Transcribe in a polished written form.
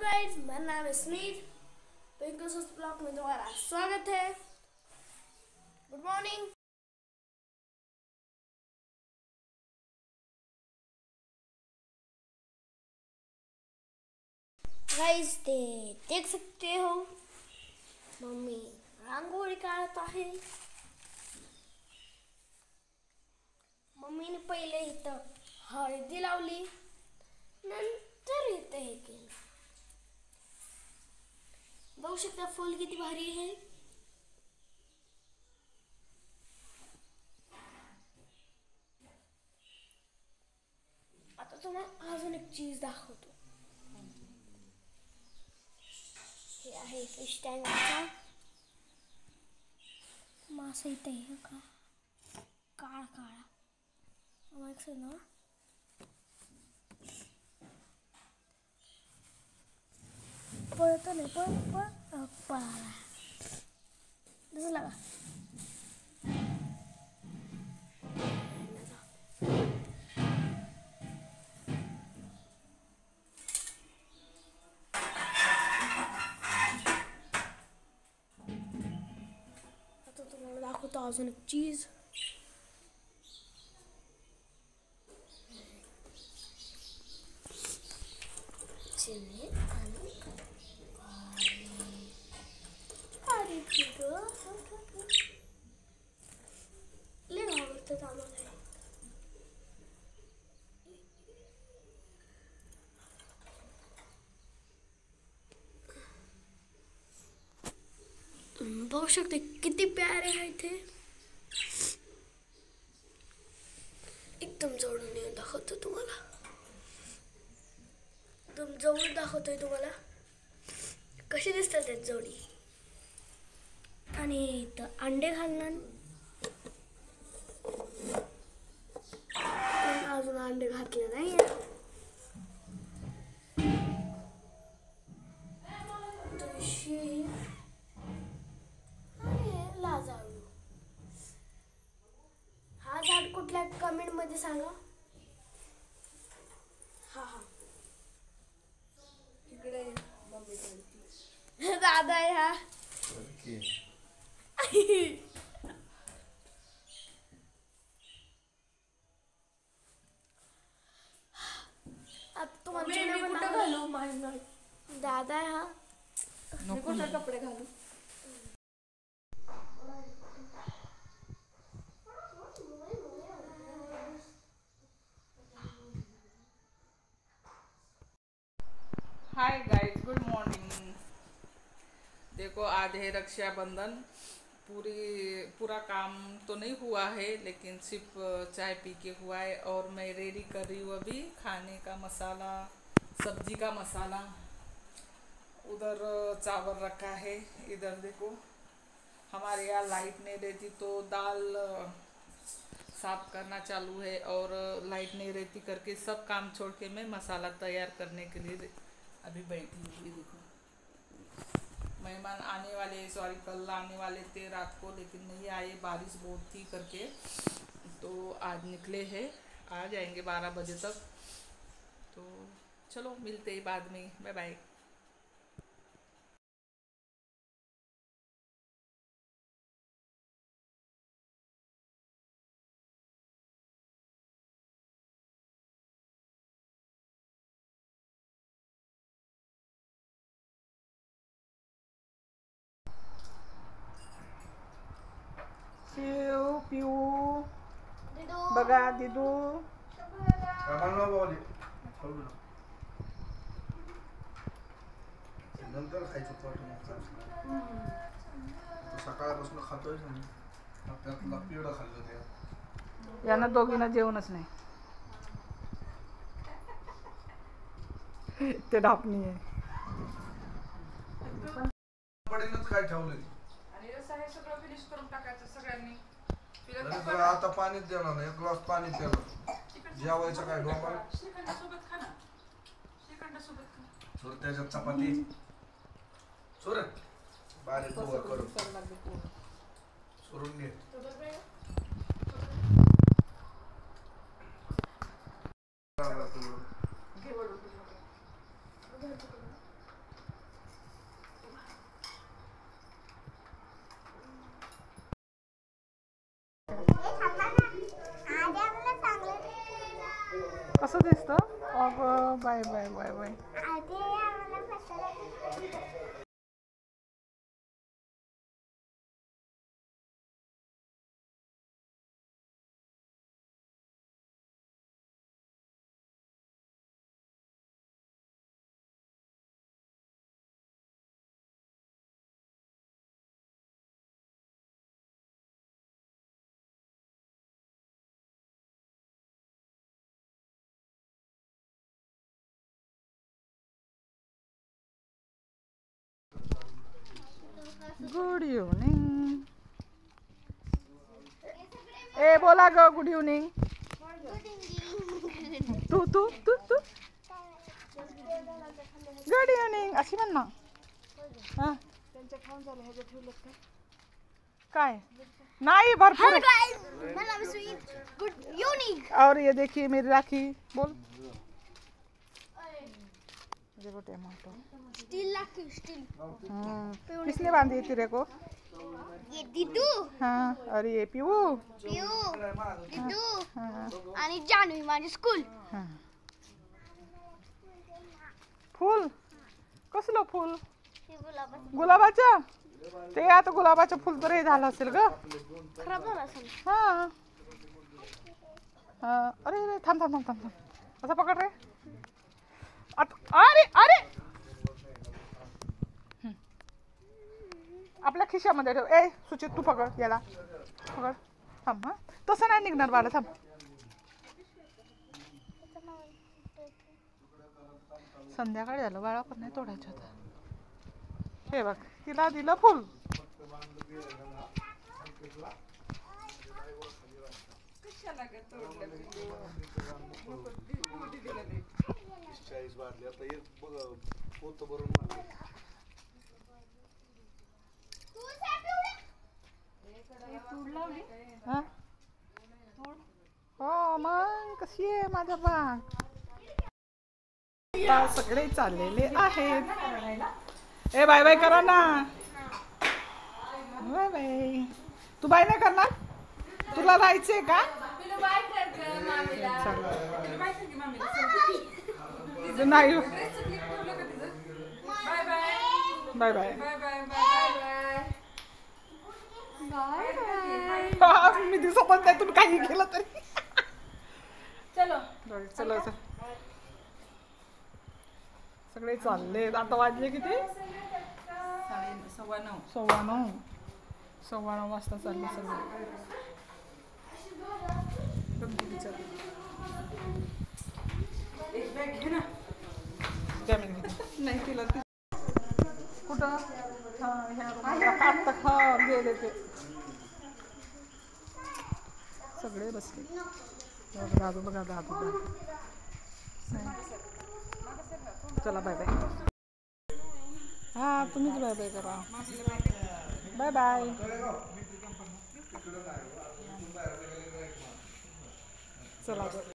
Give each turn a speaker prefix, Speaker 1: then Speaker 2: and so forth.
Speaker 1: Guys, मेरा नाम है स्मित। पिंकस ब्लॉग में तुम्हारा स्वागत है। गुड मॉर्निंग गाइस, देख सकते हो मम्मी रंगोली काढत आहे। मम्मीने पहिले इथं हळदी लावली, नंतर इथं हे केलं। बघू शकता फूल किती भारी है। आता तुम्हाला अजून एक चीज दाखवतो। हे आहे फिश टँकचा मासा। इथे आहे का काळा काळा ना, पळत नाही, पळाला दिसला का? आता तुम्हाला दाखवतो अजून एक चीज। बघू शकते किती प्यारे आहेत ते। एकदम जवळून येऊन दाखवतो तुम्हाला, एकदम जवळ दाखवतोय तुम्हाला कशी दिसतात त्यात जोडी। आणि इथं अंडे घालणार, पण अजून अंडे घातले नाही। हा झाड कुठल्या कमेंट मध्ये सांगा। हा इकडे मम्मी दादा आहे हा। अब तुम्हाला घालू दादा आहे हा। कुठे कपडे घालू?
Speaker 2: Hi guys, good morning. देखो आज है रक्षाबंधन। पूरा काम तो नहीं हुआ है, लेकिन सिर्फ चाय पी के हुआ है। और मैं रेडी कर रही हूँ अभी खाने का मसाला, सब्जी का मसाला। उधर चावल रखा है। इधर देखो हमारे यहाँ लाइट नहीं रहती तो दाल साफ करना चालू है, और लाइट नहीं रहती करके सब काम छोड़ के मैं मसाला तैयार करने के लिए अभी बैठी हुई। देखो मेहमान आने वाले, सॉरी कल आने वाले थे रात को, लेकिन नहीं आए, बारिश बहुत थी करके। तो आज निकले हैं, आ जाएंगे 12 बजे तक। तो चलो मिलते हैं बाद में, बाय बाय। शिव पिऊ बघा दिदू
Speaker 3: नंतर खायचं सकाळपासून खातोय त्यातला पिवळा खाल्लं ते।
Speaker 2: यांना दोघींना जेवणच नाही, ते ढापणी आहे।
Speaker 3: पडेलच काय ठेवलं
Speaker 2: आणि रस्सा हे सगळं फिनिश करून टाकायचं सगळ्यांनी।
Speaker 3: आता पाणीच देणार नाही, एक ग्लास पाणी प्यायला जेवायचं काय डोंगर
Speaker 2: सोबत खा ना, श्रीखंड सोबत खा।
Speaker 3: सोड त्याच्यात चपाती सोड बारीक पोहा करून सोडून घे।
Speaker 2: Bye bye. Good evening. ए बोला ग गुड इव्हनिंग. तू तू तू तू गुड इव्हनिंग अशी म्हण ना. हा काय नाही भरपूर.
Speaker 1: Good evening.
Speaker 2: और ये देखिए मेरी राखी. बोल. देखो टमाटो.
Speaker 1: Steel rakhi steel.
Speaker 2: किसने बांधी है तेरे को?
Speaker 1: ये दीदू.
Speaker 2: हाँ. और ये पीऊ.
Speaker 1: पिऊ दीदू आणि जानवी माझी स्कूल.
Speaker 2: हाँ. फूल कसलं फूल? गुलाबाचं. ते आता गुलाबाचं फुल तर हे झालं असेल ग.
Speaker 1: खराब झाला असेल.
Speaker 2: हा. अरे अरे थांब थांब थांब थांब. असं पकड रे. अरे अरे आपल्या खिशामध्ये ठेव. ए सुचित तू पकड याला. पकड. थांब. हा तसं नाही निघणार बाळा. थांब. संध्याकाळी झालं बाळा पण नाही तोडायचं होतं. हे बघ तिला दिलं फुल. हो मग कशी आहे माझा बाग. सगळे चाललेले आहेत. ए बाय बाय करा ना. Bye bye. तू बाय नाही करणार. तुला राहायचंय का? नाही. Bye bye. मी दिसत नाही तुम्ही काही केलं तरी. चलो चलो चल. सगळे चालले. आता वाजले किती? 9:15 वाजता चालले सगळे. नाही तिला कुठं गेले ते सगळे बसले. दादू बघा दादू. चला बाय बाय. हा तुम्हीच बाय बाय करा. Bye bye. चला.